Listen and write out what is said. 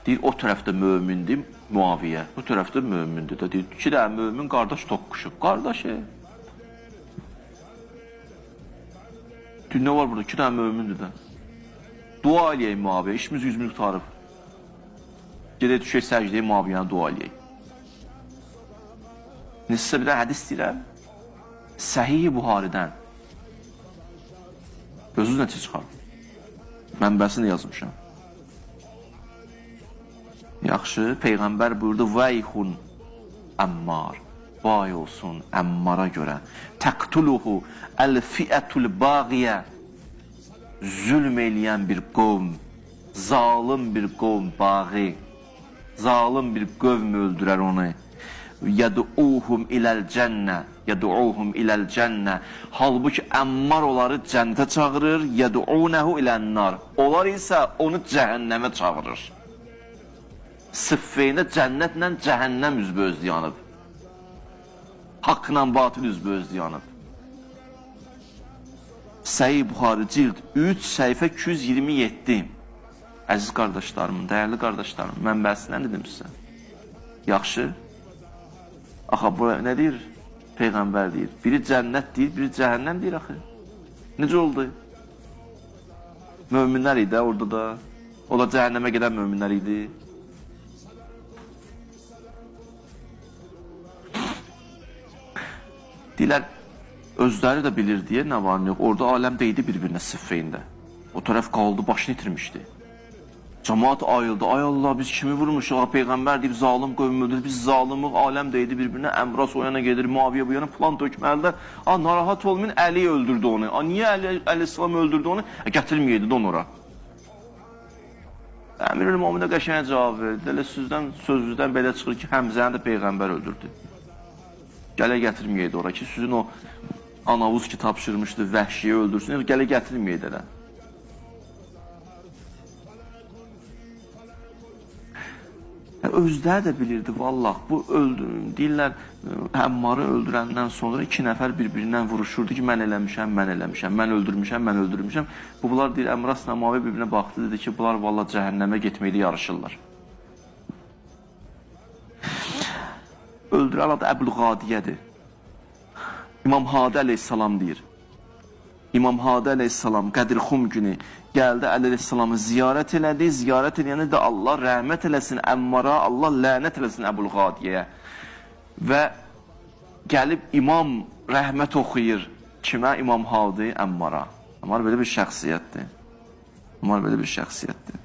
Deyir, o tərəfdə mömindir Muaviyə, bu tərəfdə mömindir də. Deyir, iki də mömin qardaş toqquşub. Qardaşı. Deyir, nə var burada? İki də mömindir də. Dua eləyək Muaviyə, işimiz yüzümüz tutarıb. Gedək düşək səcdəyə Muaviyəni dua eləyək. Sizə bir də hədis deyirəm. Səhih-i Buharidən. Gözünüz necə çıxar? Mənbəsini yazmışam. Yaxşı, Peyğəmbər buyurdu, Vəyxun Əmmar, vay olsun Əmmara görə. Təqtuluhu əl-fiətul bağiyə, zülm eləyən bir qovm, zalim bir qovm, bağı, zalim bir qövm öldürər onu. Yəd'uhum iləl cənnə, yəd'uhum iləl cənnə. Halbuki Əmmar onları cənnətə çağırır, yəd'unəhu ilənnar. Onlar isə onu cəhənnəmə çağırır. Sıffeynə cənnətlə cəhənnəm üzbözlü yanıb. Haqqla batıl üzbözlü yanıb. Səhih Buxari cild 3 səhifə 227. Əziz qardaşlarım, dəyərli qardaşlarım, mənbəsindən dedim sizə. Yaxşı. Axa, bu nə deyir? Peyğəmbər deyir. Biri cənnət deyir, biri cəhənnəm deyir axı. Necə oldu? Möminlər idi orada da. O da cəhənnəmə gedən möminlər idi. Deyirlər, özləri də bilir deyə nə var, nə yox. Orada aləm deydi bir-birinə Sıffeyndə. O tərəf qaldı, başını itirmişdi. Cəmaat ayıldı. Ay Allah, biz kimi vurmuşuq? Peyğəmbər deyib, zalim qövm öldür. Biz zalimıq, aləm deydi bir-birinə. Əmras o yana gedir, Muaviyə bu yana plan tökməlilər. Narahat olmayın, Əli öldürdü onu. Niyə Əli-İslam öldürdü onu? Gətirməyəydi də onu ora. Əmir-ül-Möminin də qəşəngə cavab verdi. Elə sözünüzdən belə çıxır ki, Həmzəni də Peyğəmbər öldürdü. Gələ gətirməyəydi ora ki, sizin o anavuz ki tapşırmışdı, vəhşiyə öldürsün, gələ gətirməyəydi elə. Özləri də bilirdi, vallah, bu deyirlər, Əmmarı öldürəndən sonra 2 nəfər bir-birindən vuruşurdu ki, mən eləmişəm, mən eləmişəm, mən öldürmüşəm, mən öldürmüşəm. Bunlar deyir, Əmrasla Muaviyə bir-birinə baxdı, dedi ki, bunlar vallah cəhənnəmə getməkdə yarışırlar. Öldürən adı Əbul-Qadiyyədir. İmam Hadi əleyhissalam deyir. İmam Hadi əleyhissalam Qədir-Xum günü gəldi, Əli əleyhissalamı ziyarət elədi. Ziyarət eləyəni də Allah rəhmət eləsin Əmmara, Allah lənət eləsin Əbul-Qadiyyəyə. Və gəlib imam rəhmət oxuyur. Kimə? İmam Hadi Əmmara. Əmmar belə bir şəxsiyyətdir. Əmmar belə bir şəxsiyyətdir.